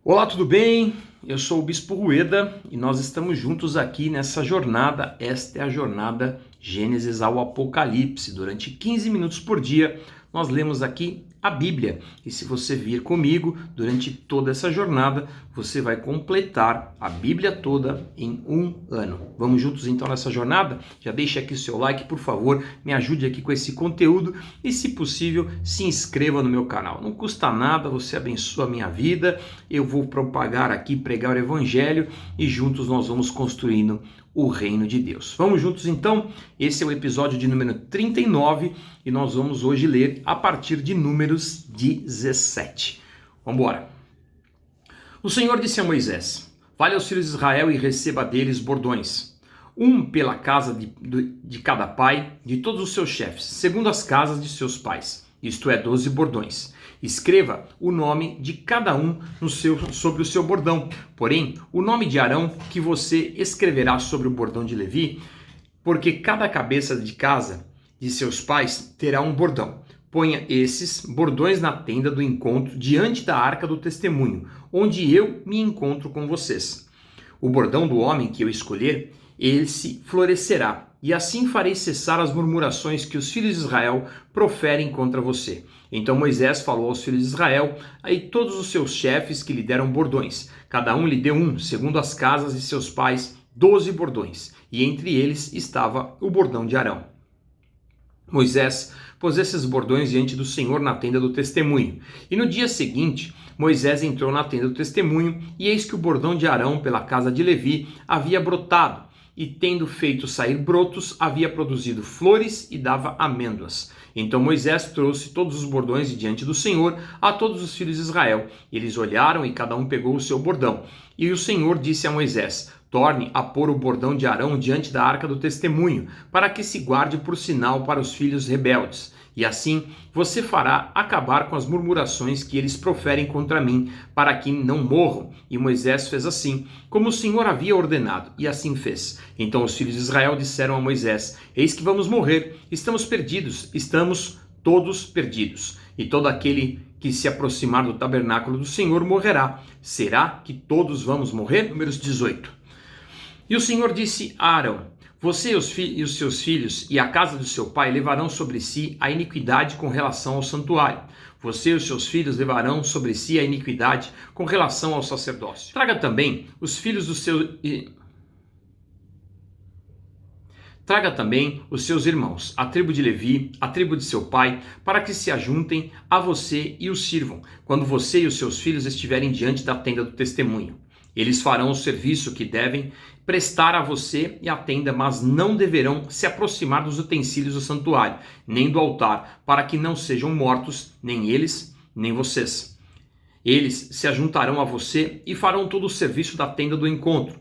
Olá, tudo bem? Eu sou o Bispo Rueda e nós estamos juntos aqui nessa jornada. Esta é a jornada Gênesis ao Apocalipse. Durante 15 minutos por dia, nós lemos aqui a Bíblia. E se você vir comigo durante toda essa jornada, você vai completar a Bíblia toda em um ano. Vamos juntos então nessa jornada? Já deixa aqui o seu like, por favor, me ajude aqui com esse conteúdo e, se possível, se inscreva no meu canal. Não custa nada, você abençoa a minha vida, eu vou propagar aqui, pregar o Evangelho e juntos nós vamos construindo o reino de Deus. Vamos juntos então? Esse é o episódio de número 39 e nós vamos hoje ler a partir de Números 17. Vamos embora. O Senhor disse a Moisés: fale aos filhos de Israel e receba deles bordões, um pela casa de cada pai, de todos os seus chefes, segundo as casas de seus pais, isto é, 12 bordões. Escreva o nome de cada um sobre o seu bordão. Porém, o nome de Arão que você escreverá sobre o bordão de Levi, porque cada cabeça de casa de seus pais terá um bordão. Ponha esses bordões na tenda do encontro diante da arca do testemunho, onde eu me encontro com vocês. O bordão do homem que eu escolher, esse florescerá, e assim farei cessar as murmurações que os filhos de Israel proferem contra você. Então Moisés falou aos filhos de Israel, e todos os seus chefes que lhe deram bordões. Cada um lhe deu um, segundo as casas de seus pais, 12 bordões, e entre eles estava o bordão de Arão. Moisés pôs esses bordões diante do Senhor na tenda do testemunho. E no dia seguinte, Moisés entrou na tenda do testemunho, e eis que o bordão de Arão pela casa de Levi havia brotado, e tendo feito sair brotos, havia produzido flores e dava amêndoas. Então Moisés trouxe todos os bordões de diante do Senhor a todos os filhos de Israel. Eles olharam e cada um pegou o seu bordão. E o Senhor disse a Moisés: torne a pôr o bordão de Arão diante da arca do testemunho, para que se guarde por sinal para os filhos rebeldes. E assim você fará acabar com as murmurações que eles proferem contra mim, para que não morram. E Moisés fez assim, como o Senhor havia ordenado, e assim fez. Então os filhos de Israel disseram a Moisés: eis que vamos morrer, estamos perdidos, estamos todos perdidos. E todo aquele que se aproximar do tabernáculo do Senhor morrerá. Será que todos vamos morrer? Números 18. E o Senhor disse a Arão: você e os seus filhos e a casa do seu pai levarão sobre si a iniquidade com relação ao santuário. Você e os seus filhos levarão sobre si a iniquidade com relação ao sacerdócio. Traga também os filhos do seu... Traga também os seus irmãos, a tribo de Levi, a tribo de seu pai, para que se ajuntem a você e os sirvam, quando você e os seus filhos estiverem diante da tenda do testemunho. Eles farão o serviço que devem prestar a você e à tenda, mas não deverão se aproximar dos utensílios do santuário, nem do altar, para que não sejam mortos, nem eles, nem vocês. Eles se ajuntarão a você e farão todo o serviço da tenda do encontro.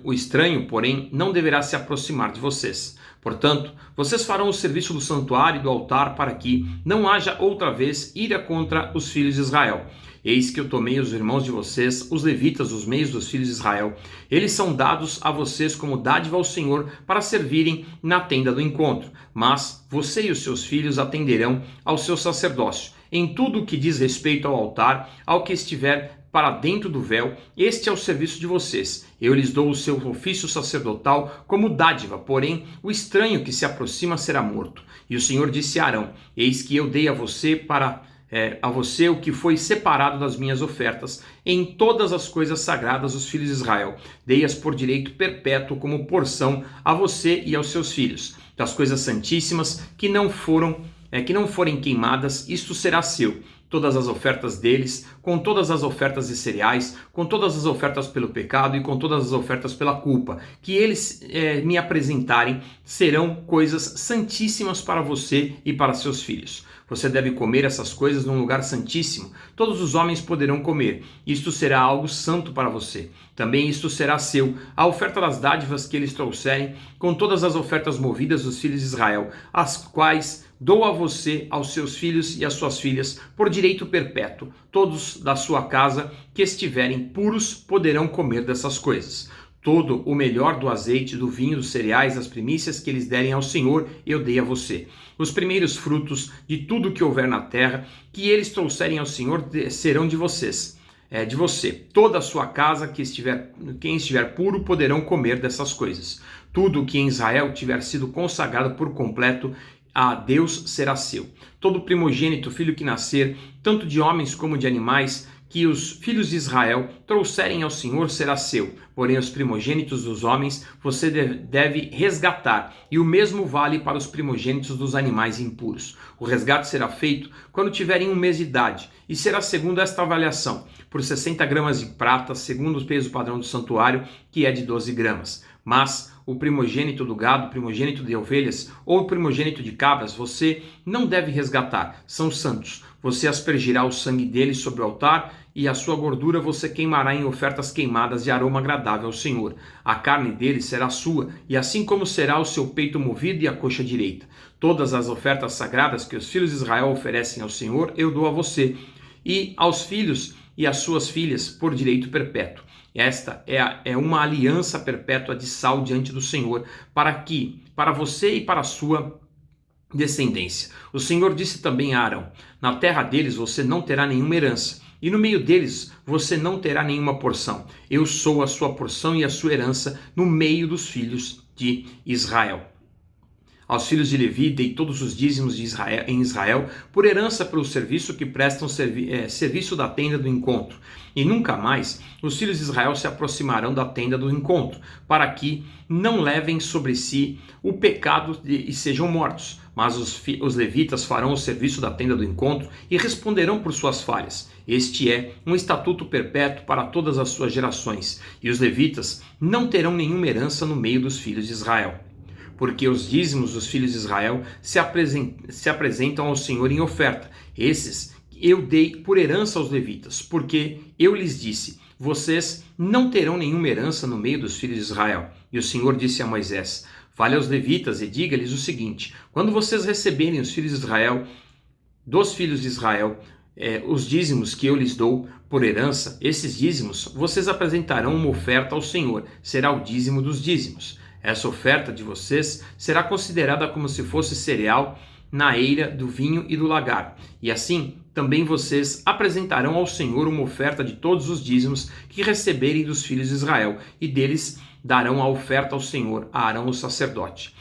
O estranho, porém, não deverá se aproximar de vocês. Portanto, vocês farão o serviço do santuário e do altar para que não haja outra vez ira contra os filhos de Israel. Eis que eu tomei os irmãos de vocês, os levitas, dos meios dos filhos de Israel. Eles são dados a vocês como dádiva ao Senhor para servirem na tenda do encontro. Mas você e os seus filhos atenderão ao seu sacerdócio. Em tudo o que diz respeito ao altar, ao que estiver para dentro do véu, este é o serviço de vocês. Eu lhes dou o seu ofício sacerdotal como dádiva, porém o estranho que se aproxima será morto. E o Senhor disse a Arão: eis que eu dei a você o que foi separado das minhas ofertas em todas as coisas sagradas dos filhos de Israel. Dei-as por direito perpétuo como porção a você e aos seus filhos. Das coisas santíssimas que não forem queimadas, isto será seu. Todas as ofertas deles, com todas as ofertas de cereais, com todas as ofertas pelo pecado e com todas as ofertas pela culpa, que eles me apresentarem, serão coisas santíssimas para você e para seus filhos. Você deve comer essas coisas num lugar santíssimo. Todos os homens poderão comer. Isto será algo santo para você. Também isto será seu, a oferta das dádivas que eles trouxerem, com todas as ofertas movidas dos filhos de Israel, as quais dou a você, aos seus filhos e às suas filhas, por direito perpétuo. Todos da sua casa que estiverem puros poderão comer dessas coisas. Todo o melhor do azeite, do vinho, dos cereais, das primícias que eles derem ao Senhor, eu dei a você. Os primeiros frutos de tudo que houver na terra, que eles trouxerem ao Senhor, serão de vocês. de você. Toda a sua casa, quem estiver puro, poderão comer dessas coisas. Tudo que em Israel tiver sido consagrado por completo a Deus será seu. Todo primogênito, filho que nascer, tanto de homens como de animais, que os filhos de Israel trouxerem ao Senhor será seu. Porém, os primogênitos dos homens você deve resgatar, e o mesmo vale para os primogênitos dos animais impuros. O resgate será feito quando tiverem 1 mês de idade, e será segundo esta avaliação, por 60 gramas de prata, segundo o peso padrão do santuário, que é de 12 gramas. Mas o primogênito do gado, o primogênito de ovelhas ou o primogênito de cabras, você não deve resgatar, são santos. Você aspergirá o sangue deles sobre o altar e a sua gordura você queimará em ofertas queimadas de aroma agradável ao Senhor. A carne deles será sua, e assim como será o seu peito movido e a coxa direita. Todas as ofertas sagradas que os filhos de Israel oferecem ao Senhor, eu dou a você, e aos filhos e às suas filhas por direito perpétuo. Esta é uma aliança perpétua de sal diante do Senhor, para você e para a sua descendência. O Senhor disse também a Arão: na terra deles você não terá nenhuma herança, e no meio deles você não terá nenhuma porção. Eu sou a sua porção e a sua herança no meio dos filhos de Israel. Aos filhos de Levi dei todos os dízimos em Israel por herança pelo serviço que prestam serviço da tenda do encontro. E nunca mais os filhos de Israel se aproximarão da tenda do encontro, para que não levem sobre si o pecado e sejam mortos. Mas os levitas farão o serviço da tenda do encontro e responderão por suas falhas. Este é um estatuto perpétuo para todas as suas gerações. E os levitas não terão nenhuma herança no meio dos filhos de Israel. Porque os dízimos dos filhos de Israel se apresentam ao Senhor em oferta. Esses eu dei por herança aos levitas, porque eu lhes disse: vocês não terão nenhuma herança no meio dos filhos de Israel. E o Senhor disse a Moisés: fale aos levitas e diga-lhes o seguinte: quando vocês receberem os filhos de Israel, dos filhos de Israel, os dízimos que eu lhes dou por herança, esses dízimos vocês apresentarão uma oferta ao Senhor, será o dízimo dos dízimos. Essa oferta de vocês será considerada como se fosse cereal na eira do vinho e do lagar. E assim, também vocês apresentarão ao Senhor uma oferta de todos os dízimos que receberem dos filhos de Israel, e deles darão a oferta ao Senhor, a Arão o sacerdote.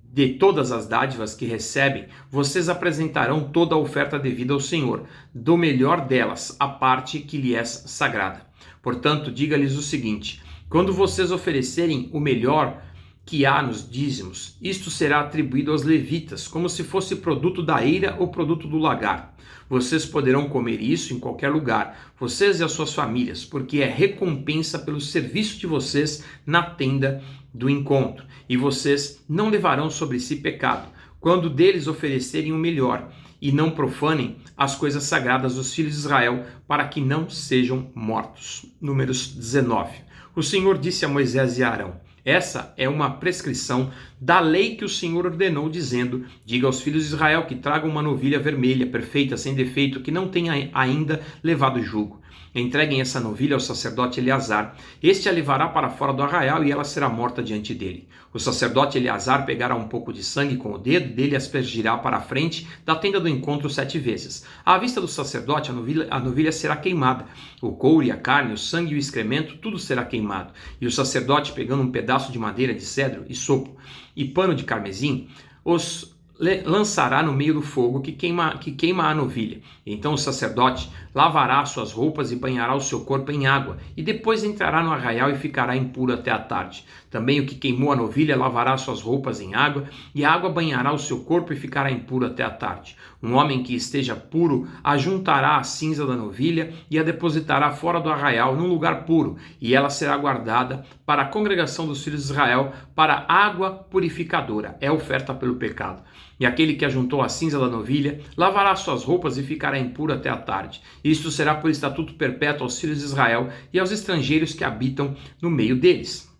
De todas as dádivas que recebem, vocês apresentarão toda a oferta devida ao Senhor, do melhor delas, a parte que lhe é sagrada. Portanto, diga-lhes o seguinte: quando vocês oferecerem o melhor que há nos dízimos, isto será atribuído aos levitas, como se fosse produto da eira ou produto do lagar. Vocês poderão comer isso em qualquer lugar, vocês e as suas famílias, porque é recompensa pelo serviço de vocês na tenda do encontro. E vocês não levarão sobre si pecado, quando deles oferecerem o melhor, e não profanem as coisas sagradas dos filhos de Israel, para que não sejam mortos. Números 19. O Senhor disse a Moisés e a Arão: essa é uma prescrição da lei que o Senhor ordenou, dizendo: diga aos filhos de Israel que tragam uma novilha vermelha, perfeita, sem defeito, que não tenha ainda levado jugo. Entreguem essa novilha ao sacerdote Eleazar. Este a levará para fora do arraial e ela será morta diante dele. O sacerdote Eleazar pegará um pouco de sangue com o dedo dele e aspergirá para a frente da tenda do encontro 7 vezes. À vista do sacerdote, a novilha será queimada. O couro, a carne, o sangue e o excremento, tudo será queimado. E o sacerdote, pegando um pedaço de madeira de cedro e sopo e pano de carmesim, os lançará no meio do fogo que queima a novilha. Então o sacerdote lavará suas roupas e banhará o seu corpo em água, e depois entrará no arraial e ficará impuro até a tarde. Também o que queimou a novilha lavará suas roupas em água, e a água banhará o seu corpo e ficará impuro até a tarde. Um homem que esteja puro ajuntará a cinza da novilha e a depositará fora do arraial num lugar puro, e ela será guardada para a congregação dos filhos de Israel, para água purificadora, é oferta pelo pecado. E aquele que ajuntou a cinza da novilha lavará suas roupas e ficará impuro até a tarde. Isto será por estatuto perpétuo aos filhos de Israel e aos estrangeiros que habitam no meio deles.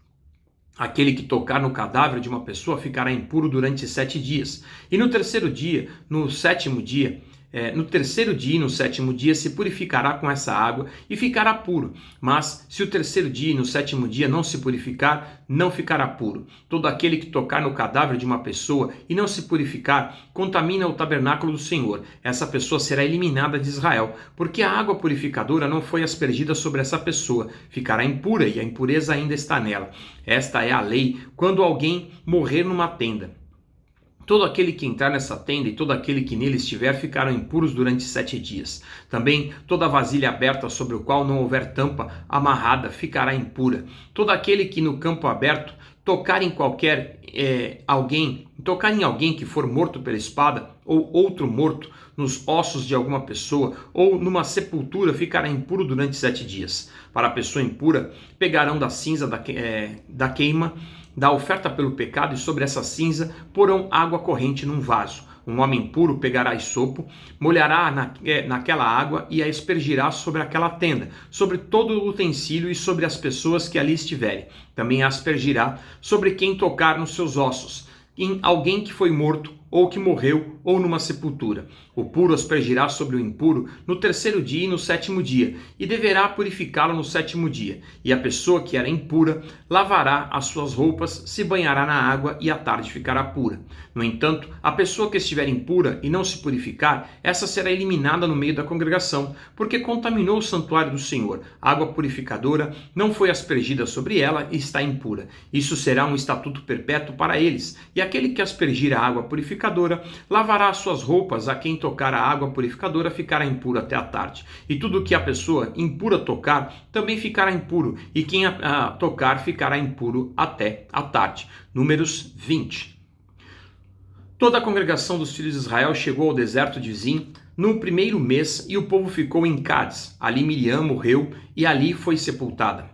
Aquele que tocar no cadáver de uma pessoa ficará impuro durante 7 dias. E no terceiro dia, no sétimo dia, no terceiro dia e no sétimo dia se purificará com essa água e ficará puro. Mas se o terceiro dia e no sétimo dia não se purificar, não ficará puro. Todo aquele que tocar no cadáver de uma pessoa e não se purificar, contamina o tabernáculo do Senhor. Essa pessoa será eliminada de Israel, porque a água purificadora não foi aspergida sobre essa pessoa. Ficará impura e a impureza ainda está nela. Esta é a lei quando alguém morrer numa tenda. Todo aquele que entrar nessa tenda e todo aquele que nele estiver ficarão impuros durante 7 dias. Também toda vasilha aberta sobre o qual não houver tampa amarrada ficará impura. Todo aquele que no campo aberto tocar em alguém que for morto pela espada ou outro morto nos ossos de alguma pessoa ou numa sepultura ficará impuro durante 7 dias. Para a pessoa impura pegarão da cinza da queima da oferta pelo pecado e sobre essa cinza porão água corrente num vaso. Um homem puro pegará esopo, molhará naquela água e a aspergirá sobre aquela tenda, sobre todo o utensílio e sobre as pessoas que ali estiverem. Também a aspergirá sobre quem tocar nos seus ossos, em alguém que foi morto ou que morreu ou numa sepultura. O puro aspergirá sobre o impuro no terceiro dia e no sétimo dia, e deverá purificá-lo no sétimo dia. E a pessoa que era impura lavará as suas roupas, se banhará na água e à tarde ficará pura. No entanto, a pessoa que estiver impura e não se purificar, essa será eliminada no meio da congregação, porque contaminou o santuário do Senhor. A água purificadora não foi aspergida sobre ela e está impura. Isso será um estatuto perpétuo para eles. E aquele que aspergir a água purificadora lavará as suas roupas, a quem tocar a água purificadora ficará impuro até a tarde. E tudo que a pessoa impura tocar também ficará impuro, e quem a tocar ficará impuro até a tarde. Números 20. Toda a congregação dos filhos de Israel chegou ao deserto de Zim no primeiro mês, e o povo ficou em Cádiz. Ali Miriam morreu e ali foi sepultada.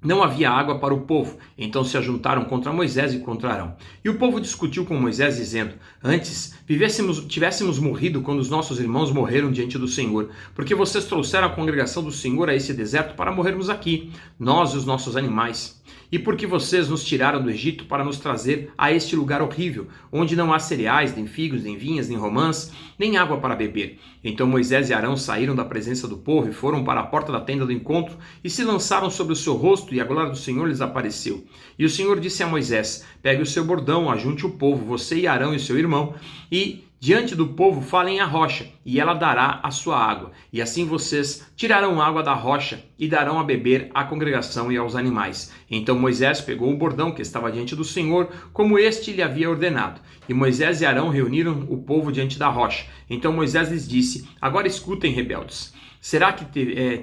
Não havia água para o povo, então se ajuntaram contra Moisés e contra Arão. E o povo discutiu com Moisés, dizendo: Antes tivéssemos morrido quando os nossos irmãos morreram diante do Senhor, porque vocês trouxeram a congregação do Senhor a esse deserto para morrermos aqui, nós e os nossos animais. E porque vocês nos tiraram do Egito para nos trazer a este lugar horrível, onde não há cereais, nem figos, nem vinhas, nem romãs, nem água para beber. Então Moisés e Arão saíram da presença do povo e foram para a porta da tenda do encontro e se lançaram sobre o seu rosto, e a glória do Senhor lhes apareceu. E o Senhor disse a Moisés: Pegue o seu bordão, ajunte o povo, você e Arão e seu irmão, e diante do povo falem a rocha, e ela dará a sua água. E assim vocês tirarão água da rocha e darão a beber à congregação e aos animais. Então Moisés pegou o bordão que estava diante do Senhor, como este lhe havia ordenado. E Moisés e Arão reuniram o povo diante da rocha. Então Moisés lhes disse: Agora escutem, rebeldes. Será que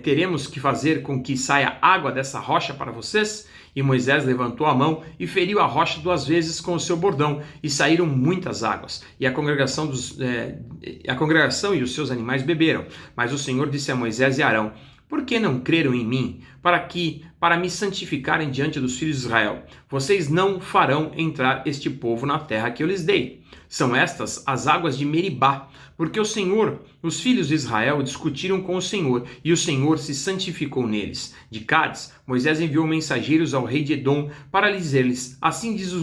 teremos que fazer com que saia água dessa rocha para vocês? E Moisés levantou a mão e feriu a rocha 2 vezes com o seu bordão, e saíram muitas águas. E a congregação e os seus animais beberam. Mas o Senhor disse a Moisés e Arão: Por que não creram em mim, para me santificarem diante dos filhos de Israel? Vocês não farão entrar este povo na terra que eu lhes dei. São estas as águas de Meribá, porque os filhos de Israel discutiram com o Senhor, e o Senhor se santificou neles. De Cádiz, Moisés enviou mensageiros ao rei de Edom para dizer-lhes: Assim diz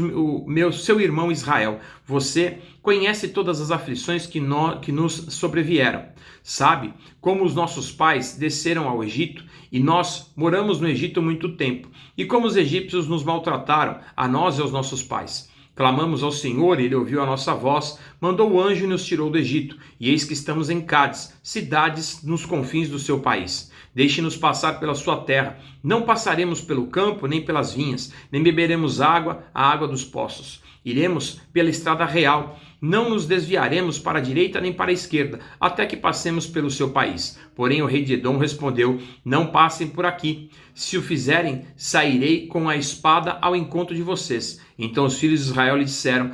seu irmão Israel, você conhece todas as aflições que nos sobrevieram. Sabe como os nossos pais desceram ao Egito, e nós moramos no Egito muito tempo, e como os egípcios nos maltrataram, a nós e aos nossos pais. Clamamos ao Senhor, e Ele ouviu a nossa voz, mandou o anjo e nos tirou do Egito. E eis que estamos em Cádiz, cidades nos confins do seu país. Deixe-nos passar pela sua terra. Não passaremos pelo campo, nem pelas vinhas, nem beberemos a água dos poços. Iremos pela estrada real. Não nos desviaremos para a direita nem para a esquerda, até que passemos pelo seu país. Porém o rei de Edom respondeu: Não passem por aqui. Se o fizerem, sairei com a espada ao encontro de vocês. Então os filhos de Israel lhe disseram: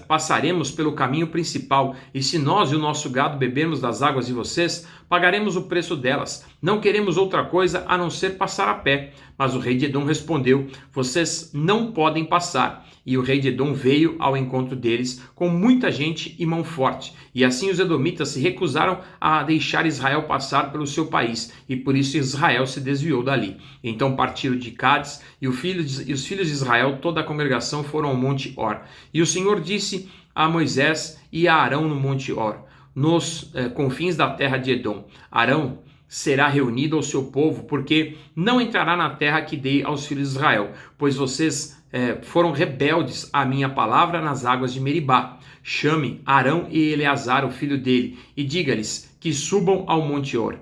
Passaremos pelo caminho principal, e se nós e o nosso gado bebermos das águas de vocês, pagaremos o preço delas. Não queremos outra coisa a não ser passar a pé. Mas o rei de Edom respondeu: Vocês não podem passar. E o rei de Edom veio ao encontro deles com muita gente e mão forte. E assim os edomitas se recusaram a deixar Israel passar pelo seu país, e por isso Israel se desviou dali. Então partiram de Cádiz, e os filhos de Israel, toda a congregação, foram ao monte Or. E o Senhor disse a Moisés e a Arão no monte Or: nos confins da terra de Edom. Arão será reunido ao seu povo, porque não entrará na terra que dei aos filhos de Israel, pois vocês foram rebeldes à minha palavra nas águas de Meribá. Chame Arão e Eleazar, o filho dele, e diga-lhes que subam ao Monte Hor.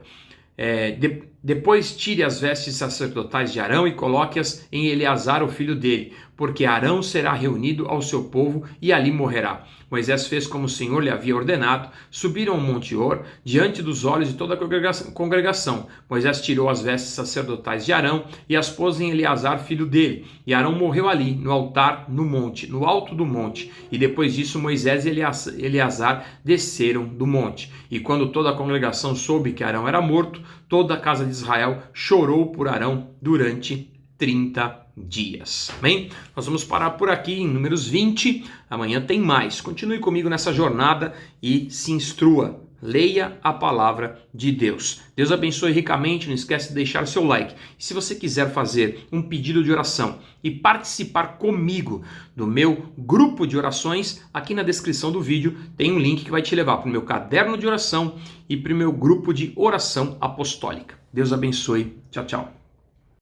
Depois tire as vestes sacerdotais de Arão e coloque-as em Eleazar, o filho dele, porque Arão será reunido ao seu povo e ali morrerá. Moisés fez como o Senhor lhe havia ordenado, subiram ao Monte Hor, diante dos olhos de toda a congregação. Moisés tirou as vestes sacerdotais de Arão e as pôs em Eleazar, filho dele, e Arão morreu ali, no altar, no monte, no alto do monte. E depois disso Moisés e Eleazar desceram do monte. E quando toda a congregação soube que Arão era morto, toda a casa de Israel chorou por Arão durante 30 dias. Bem, nós vamos parar por aqui em Números 20. Amanhã tem mais. Continue comigo nessa jornada e se instrua. Leia a palavra de Deus. Deus abençoe ricamente. Não esquece de deixar seu like. E se você quiser fazer um pedido de oração e participar comigo do meu grupo de orações, aqui na descrição do vídeo tem um link que vai te levar para o meu caderno de oração e para o meu grupo de oração apostólica. Deus abençoe. Tchau, tchau.